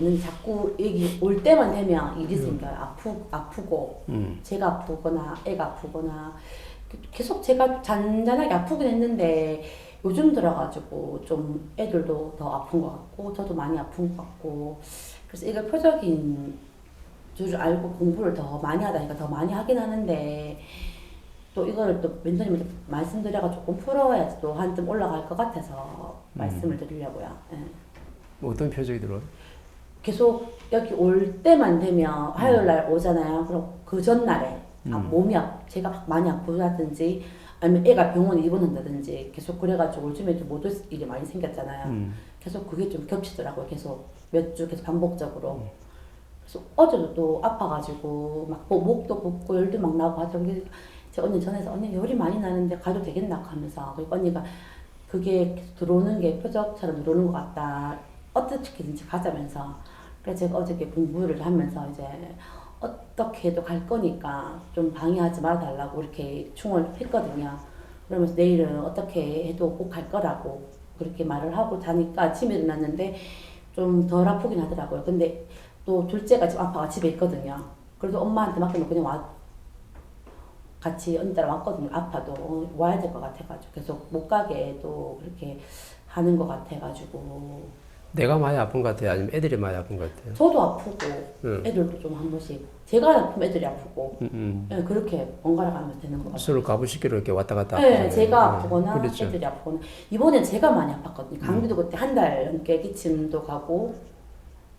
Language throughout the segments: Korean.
없는데 자꾸 여기 올 때만 되면 일이 생겨요. 아프고 제가 아프거나 애가 아프거나 계속 제가 잔잔하게 아프긴 했는데 요즘 들어가지고 좀 애들도 더 아픈 것 같고 저도 많이 아픈 것 같고 그래서 이걸 표적인 줄 알고 공부를 더 많이 하다 보니까 더 많이 하긴 하는데 또 이거를 또 멘토님한테 말씀드려가 조금 풀어야지 또 한쯤 올라갈 것 같아서 말씀을 드리려고요. 예. 뭐 어떤 표정이 들어요? 계속 여기 올 때만 되면 화요일 날 오잖아요. 그럼 그 전날에 몸이 제가 많이 아프다든지 아니면 애가 병원에 입원한다든지 계속 그래가지고 요즘에 좀 못 올 일이 많이 생겼잖아요. 계속 그게 좀 겹치더라고요. 계속 몇 주 계속 반복적으로. 그래서 어제도 또 아파가지고 막 목도 붓고 열도 막 나고 하더라고요. 제 언니 전에서 언니 열이 많이 나는데 가도 되겠나 하면서 그리고 언니가 그게 계속 들어오는 게 표적처럼 들어오는 것 같다. 어떻게든지 가자면서 그래서 제가 어저께 공부를 하면서 이제 어떻게 해도 갈 거니까 좀 방해하지 말아달라고 이렇게 충을 했거든요. 그러면서 내일은 어떻게 해도 꼭 갈 거라고 그렇게 말을 하고 자니까 아침에 일어났는데 좀 덜 아프긴 하더라고요. 근데 또 둘째가 지금 아빠가 집에 있거든요. 그래도 엄마한테 맡겨놓고 그냥 같이 언니 따라 왔거든요. 아파도 와야 될 것 같아가지고 계속 못 가게 또 그렇게 하는 것 같아가지고 내가 많이 아픈 것 같아요? 아니면 애들이 많이 아픈 것 같아요? 저도 아프고 애들도 좀 한 번씩 제가 아프면 애들이 아프고 네, 그렇게 번갈아 가면 되는 것 같아요. 서로 가부시기로 이렇게 왔다 갔다 네, 제가 아프거나 그렇죠. 애들이 아프거나 이번엔 제가 많이 아팠거든요. 감기도 그때 한 달 넘게 기침도 가고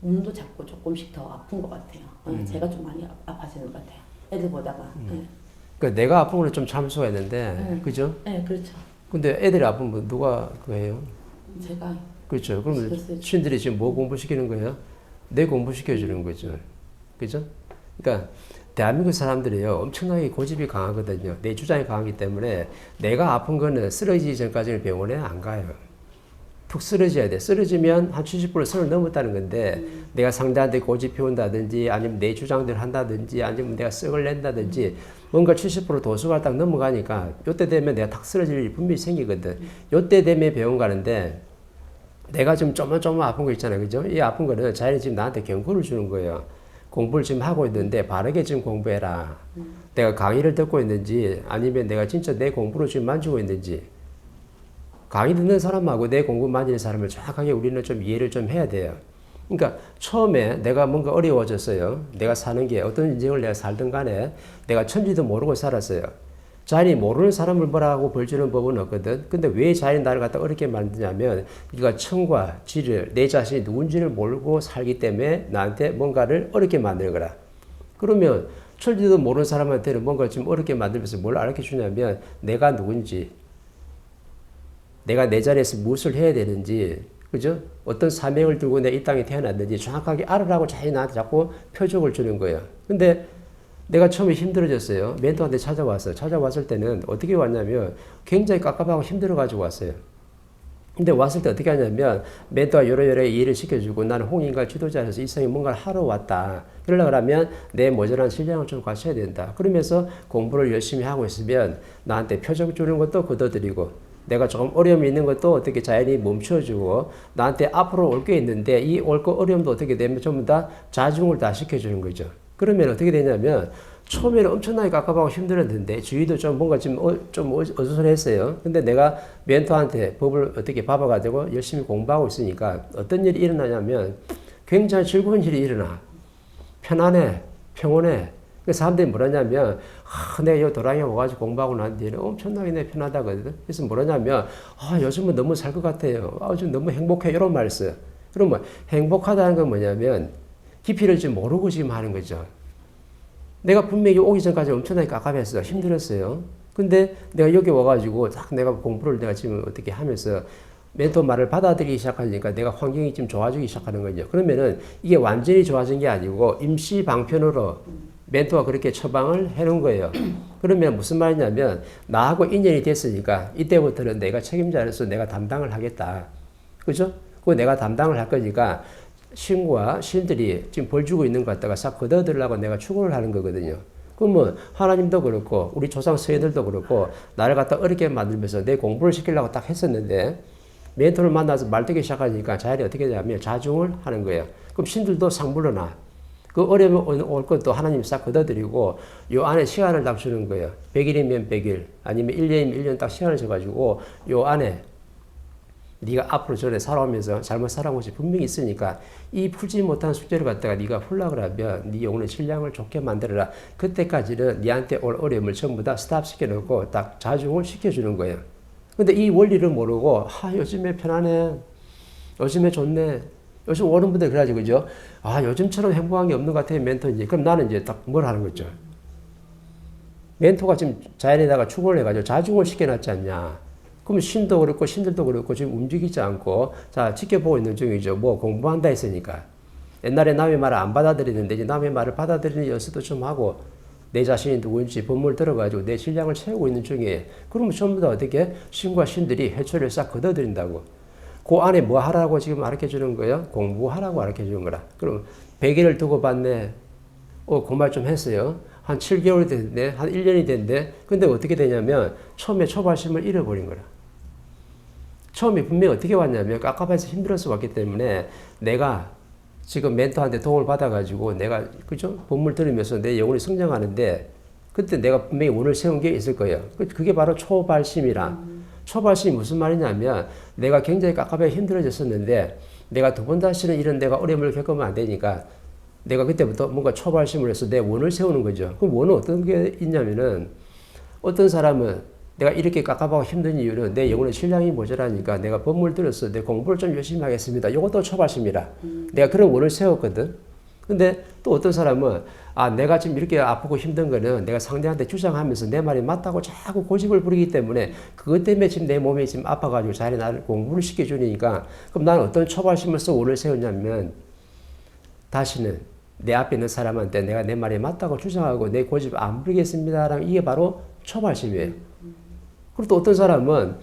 몸도 자꾸 조금씩 더 아픈 것 같아요. 네, 제가 좀 많이 아파지는 것 같아요. 애들보다가. 네. 그러니까 내가 아픈 거는 좀 참수가 있는데, 그죠? 네, 그렇죠. 근데 애들이 아프면 누가 그해요? 제가. 그렇죠. 그러면 신들이 지금 뭐 공부시키는 거예요? 내 공부시켜주는 거죠. 그죠? 그러니까 대한민국 사람들이요 엄청나게 고집이 강하거든요. 내 주장이 강하기 때문에 내가 아픈 거는 쓰러지기 전까지는 병원에 안 가요. 푹 쓰러져야 돼. 쓰러지면 한 70% 선을 넘었다는 건데 내가 상대한테 고집 피운다든지 아니면 내 주장대로 한다든지 아니면 내가 썩을 낸다든지 뭔가 70% 도수가 딱 넘어가니까 요때 되면 내가 탁 쓰러질 일이 분명히 생기거든. 요때 되면 병원 가는데 내가 지금 조금 아픈 거 있잖아요. 그죠? 이 아픈 거는 자연히 지금 나한테 경고를 주는 거예요. 공부를 지금 하고 있는데 바르게 지금 공부해라. 내가 강의를 듣고 있는지 아니면 내가 진짜 내 공부를 지금 만지고 있는지 강의 듣는 사람하고 내 공부 만지는 사람을 정확하게 우리는 좀 이해를 좀 해야 돼요. 그러니까 처음에 내가 뭔가 어려워졌어요. 내가 사는 게 어떤 인생을 내가 살든 간에 내가 천지도 모르고 살았어요. 자연이 모르는 사람을 뭐라고 벌주는 법은 없거든. 근데 왜 자연이 나를 갖다 어렵게 만드냐면 네가 천과 지를 내 자신이 누군지를 모르고 살기 때문에 나한테 뭔가를 어렵게 만드는 거라. 그러면 천지도 모르는 사람한테는 뭔가 좀 어렵게 만들면서 뭘 알려 주냐면 내가 누군지 내가 내 자리에서 무엇을 해야 되는지 그죠? 어떤 사명을 들고 내가 이 땅에 태어났는지 정확하게 알으라고 자연이 나한테 자꾸 표적을 주는 거예요. 근데 내가 처음에 힘들어졌어요. 멘토한테 찾아왔어요. 찾아왔을 때는 어떻게 왔냐면 굉장히 깝깝하고 힘들어가지고 왔어요. 근데 왔을 때 어떻게 하냐면 멘토가 여러 이해를 시켜주고 나는 홍인과 지도자로서 이 세상에 뭔가를 하러 왔다. 그러려고 하면 내 모자란 실력을 좀 갖춰야 된다. 그러면서 공부를 열심히 하고 있으면 나한테 표적 주는 것도 거둬들이고 내가 조금 어려움이 있는 것도 어떻게 자연히 멈춰주고 나한테 앞으로 올 게 있는데 이 올 거 어려움도 어떻게 되면 전부 다 자중을 다 시켜주는 거죠. 그러면 어떻게 되냐면 처음에는 엄청나게 깝깝하고 힘들었는데 주위도 좀 뭔가 좀 어수선했어요. 근데 내가 멘토한테 법을 어떻게 봐봐가지고 열심히 공부하고 있으니까 어떤 일이 일어나냐면 굉장히 즐거운 일이 일어나. 편안해, 평온해. 사람들이 뭐라냐면 내가 이 도랑에 와가지고 공부하고 난 뒤에는 엄청나게 내 편하다거든. 그래서 뭐라냐면 요즘은 너무 살 것 같아요. 요즘 너무 행복해. 이런 말 써요. 그러면 행복하다는 건 뭐냐면 깊이를 지금 모르고 지금 하는 거죠. 내가 분명히 오기 전까지 엄청나게 깝깝했어. 힘들었어요. 근데 내가 여기 와가지고 딱 내가 공부를 내가 지금 어떻게 하면서 멘토 말을 받아들이기 시작하니까 내가 환경이 좀 좋아지기 시작하는 거죠. 그러면은 이게 완전히 좋아진 게 아니고 임시 방편으로 멘토가 그렇게 처방을 해놓은 거예요. 그러면 무슨 말이냐면 나하고 인연이 됐으니까 이때부터는 내가 책임자로서 내가 담당을 하겠다. 그죠? 그거 내가 담당을 할 거니까 신과 신들이 지금 벌 주고 있는 것 갖다가 싹 걷어들라고 내가 추구를 하는 거거든요. 그러면 하나님도 그렇고 우리 조상 서예들도 그렇고 나를 갖다 어렵게 만들면서 내 공부를 시키려고 딱 했었는데 멘토를 만나서 말되기 시작하니까 자연이 어떻게 되냐면 자중을 하는 거예요. 그럼 신들도 상 불러놔. 그 어려움이 올 것도 하나님 싹 걷어들이고 요 안에 시간을 딱 주는 거예요. 100일이면 100일 아니면 1년이면 1년 딱 시간을 줘가지고 요 안에 네가 앞으로 전에 살아오면서 잘못 살아온 것이 분명히 있으니까 이 풀지 못한 숙제를 갖다가 네가 풀락을 하면 네 영혼의 신량을 좋게 만들어라. 그때까지는 네한테 올 어려움을 전부 다 스탑 시켜놓고 딱 자중을 시켜주는 거예요. 근데 이 원리를 모르고 요즘에 편하네. 요즘에 좋네. 요즘 오는 분들 그래가지고 그죠? 요즘처럼 행복한 게 없는 것 같아요, 멘토인지. 그럼 나는 이제 딱 뭘 하는 거죠? 멘토가 지금 자연에다가 축원을 해가지고 자중을 시켜놨지 않냐? 그럼 신도 그렇고 신들도 그렇고 지금 움직이지 않고 자 지켜보고 있는 중이죠. 뭐 공부한다 했으니까. 옛날에 남의 말을 안 받아들이는데 이제 남의 말을 받아들이는 연습도 좀 하고 내 자신이 누구인지 본물 들어가지고 내 신량을 채우고 있는 중이에요. 그러면 전부 다 어떻게 신과 신들이 해초리를 싹 걷어들인다고. 그 안에 뭐 하라고 지금 가르쳐 주는 거예요? 공부하라고 가르쳐 주는 거라. 그럼 100일을 두고 봤네. 그 말 좀 했어요. 한 7개월이 됐네. 한 1년이 됐네. 근데 어떻게 되냐면 처음에 초발심을 잃어버린 거라. 처음에 분명히 어떻게 왔냐면 깝깝해서 힘들어서 왔기 때문에 내가 지금 멘토한테 도움을 받아가지고 내가 그죠? 본물 들으면서 내 영혼이 성장하는데 그때 내가 분명히 운을 세운 게 있을 거예요. 그게 바로 초발심이라. 초발심이 무슨 말이냐면 내가 굉장히 깝깝하게 힘들어졌었는데 내가 두 번 다시는 이런 내가 어려움을 겪으면 안 되니까 내가 그때부터 뭔가 초발심을 해서 내 원을 세우는 거죠. 그럼 원은 어떤 게 있냐면은 어떤 사람은 내가 이렇게 깝깝하고 힘든 이유는 내 영혼의 신량이 모자라니까 내가 법문을 들었어. 내 공부를 좀 열심히 하겠습니다. 이것도 초발심이라. 내가 그런 원을 세웠거든. 근데 또 어떤 사람은 내가 지금 이렇게 아프고 힘든 거는 내가 상대한테 주장하면서 내 말이 맞다고 자꾸 고집을 부리기 때문에 그것 때문에 지금 내 몸이 지금 아파가지고 자리 나를 공부를 시켜주니까 그럼 나는 어떤 초발심을 써 원을 세웠냐면 다시는 내 앞에 있는 사람한테 내가 내 말이 맞다고 주장하고 내 고집을 안 부리겠습니다라는 이게 바로 초발심이에요. 그리고 또 어떤 사람은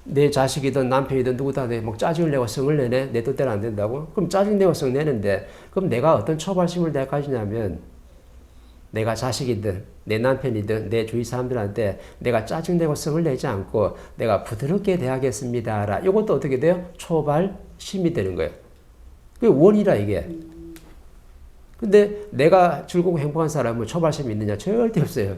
내 자식이든 남편이든 누구다 막 짜증을 내고 성을 내네? 내 뜻대로 안 된다고? 그럼 짜증 내고 성 내는데 그럼 내가 어떤 초발심을 내가 가지냐면 내가 자식이든 내 남편이든 내 주위 사람들한테 내가 짜증내고 성을 내지 않고 내가 부드럽게 대하겠습니다라. 이것도 어떻게 돼요? 초발심이 되는 거예요. 그게 원이라 이게. 근데 내가 즐겁고 행복한 사람은 초발심이 있느냐? 절대 없어요.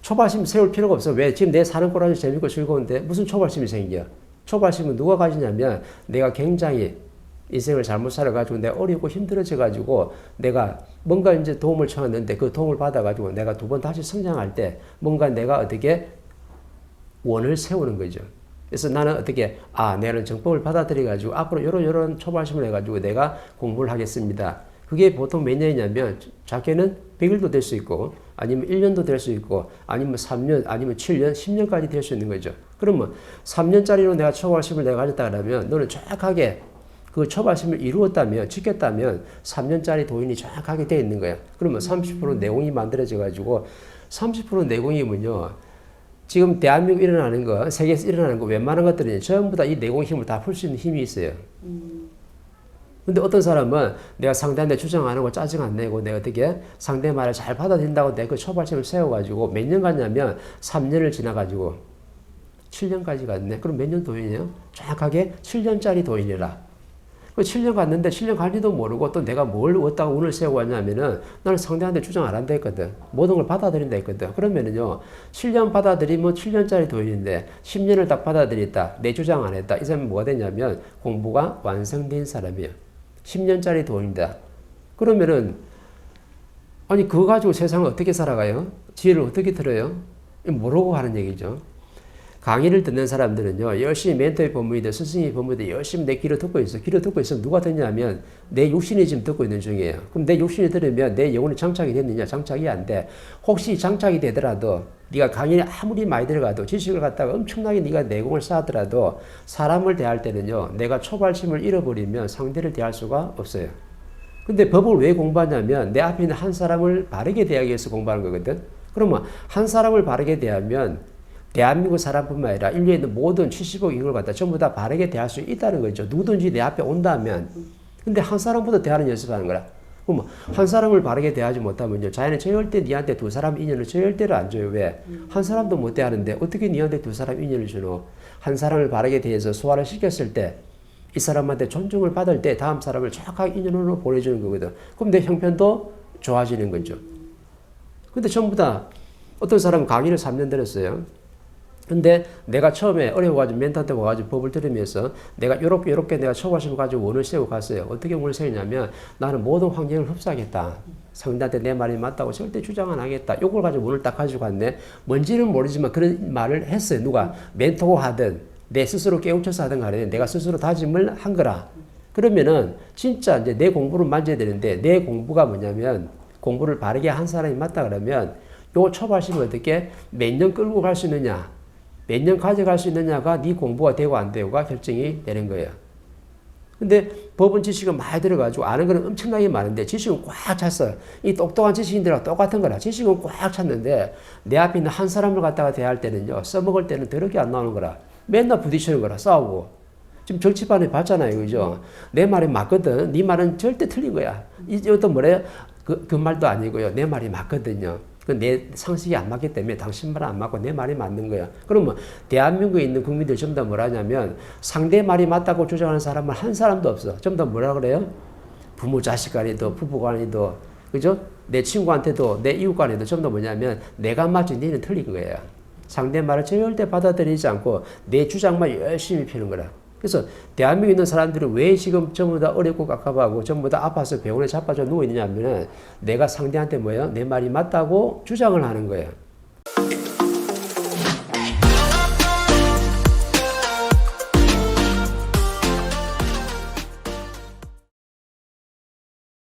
초발심 세울 필요가 없어. 왜? 지금 내 사는 꼴아주 재밌고 즐거운데 무슨 초발심이 생겨? 초발심은 누가 가지냐면 내가 굉장히 인생을 잘못 살아가지고 내가 어렵고 힘들어져가지고 내가 뭔가 이제 도움을 청했는데 그 도움을 받아가지고 내가 두 번 다시 성장할 때 뭔가 내가 어떻게 원을 세우는 거죠. 그래서 나는 어떻게 내가 정법을 받아들여가지고 앞으로 요런 초발심을 해가지고 내가 공부를 하겠습니다. 그게 보통 몇 년이냐면 작게는 100일도 될 수 있고 아니면 1년도 될 수 있고 아니면 3년 아니면 7년 10년까지 될 수 있는 거죠. 그러면 3년짜리로 내가 초발심을 내가 가졌다 그러면 너는 정확하게 그 초발심을 이루었다면 지켰다면 3년짜리 도인이 정확하게 되어 있는 거야. 그러면 30% 내공이 만들어져 가지고 30% 내공이면요. 지금 대한민국 일어나는 거 세계에서 일어나는 거 웬만한 것들은 전부 다 이 내공 힘을 다 풀 수 있는 힘이 있어요. 근데 어떤 사람은 내가 상대한테 주장 안 하고 짜증 안 내고 내가 어떻게 상대 말을 잘 받아들인다고 내가 그 초발심을 세워가지고 몇 년 갔냐면 3년을 지나가지고 7년까지 갔네. 그럼 몇 년 도인이에요? 정확하게 7년짜리 도인이라. 그 7년 갔는데 7년 갈지도 모르고 또 내가 뭘 얻다가 운을 세우고 왔냐면은 나는 상대한테 주장 안 한다 했거든. 모든 걸 받아들인다 했거든. 그러면은요, 7년 받아들이면 7년짜리 도인인데 10년을 딱 받아들였다. 내 주장 안 했다. 이 사람이 뭐가 됐냐면 공부가 완성된 사람이에요. 10년짜리 도인이다. 그러면은 아니 그거 가지고 세상을 어떻게 살아가요? 지혜를 어떻게 들어요? 모르고 하는 얘기죠. 강의를 듣는 사람들은요, 열심히 멘토의 법문이든 스승의 법문이든 열심히 내 귀로 듣고 있어. 귀로 듣고 있으면 누가 듣냐면 내 육신이 지금 듣고 있는 중이에요. 그럼 내 육신이 들으면 내 영혼이 장착이 됐느냐? 장착이 안 돼. 혹시 장착이 되더라도 네가 강의에 아무리 많이 들어가도 지식을 갖다가 엄청나게 네가 내공을 쌓더라도 사람을 대할 때는요, 내가 초발심을 잃어버리면 상대를 대할 수가 없어요. 근데 법을 왜 공부하냐면 내 앞에 있는 한 사람을 바르게 대하기 위해서 공부하는 거거든. 그러면 한 사람을 바르게 대하면 대한민국 사람뿐만 아니라 인류에 있는 모든 70억 인구를 갖다 전부 다 바르게 대할 수 있다는 거죠. 누구든지 내 앞에 온다면. 근데 한 사람부터 대하는 연습하는 거라. 그럼 한 사람을 바르게 대하지 못하면요. 자연은 절대 니한테 두 사람 인연을 절대로 안 줘요. 왜? 한 사람도 못 대하는데 어떻게 니한테 두 사람 인연을 주노? 한 사람을 바르게 대해서 소화를 시켰을 때 이 사람한테 존중을 받을 때 다음 사람을 정확하게 인연으로 보내주는 거거든. 그럼 내 형편도 좋아지는 거죠. 근데 전부 다 어떤 사람은 강의를 3년 들었어요. 근데 내가 처음에 어려워가지고 멘토한테 와가지고 법을 들으면서 내가 요렇게 내가 초과심을 가지고 원을 세우고 갔어요. 어떻게 원을 세우냐면 나는 모든 환경을 흡수하겠다. 상대한테 내 말이 맞다고 절대 주장 안 하겠다. 요걸 가지고 원을 딱 가지고 갔네. 뭔지는 모르지만 그런 말을 했어요. 누가 멘토고 하든 내 스스로 깨우쳐서 하든 간에 내가 스스로 다짐을 한 거라. 그러면은 진짜 이제 내 공부를 만져야 되는데 내 공부가 뭐냐면 공부를 바르게 한 사람이 맞다 그러면 요 초과심을 어떻게 몇 년 끌고 갈 수 있느냐, 몇 년 가져갈 수 있느냐가 네 공부가 되고 안 되고가 결정이 되는 거예요. 근데 법은 지식은 많이 들어가지고 아는 거는 엄청나게 많은데 지식은 꽉 찼어. 이 똑똑한 지식인들하고 똑같은 거라. 지식은 꽉 찼는데 내 앞에 있는 한 사람을 갖다가 대할 때는요, 써먹을 때는 더럽게 안 나오는 거라. 맨날 부딪히는 거라, 싸우고. 지금 정치판에 봤잖아요, 그죠? 내 말이 맞거든. 네 말은 절대 틀린 거야. 이것도 뭐래요? 그 말도 아니고요. 내 말이 맞거든요. 내 상식이 안 맞기 때문에 당신 말은 안 맞고 내 말이 맞는 거야. 그러면 대한민국에 있는 국민들 전부 다 뭐라 하냐면 상대 말이 맞다고 주장하는 사람은 한 사람도 없어. 전부 다 뭐라 그래요? 부모 자식 간에도 부부 간에도 그죠? 내 친구한테도 내 이웃 간에도 전부 다 뭐냐면 내가 맞지 너는 틀린 거예요. 상대 말을 절대 받아들이지 않고 내 주장만 열심히 펴는 거라. 그래서 대한민국에 있는 사람들은 왜 지금 전부 다 어렵고 깝깝하고 전부 다 아파서 병원에 자빠져 누워있느냐 하면은 내가 상대한테 뭐예요? 내 말이 맞다고 주장을 하는 거예요.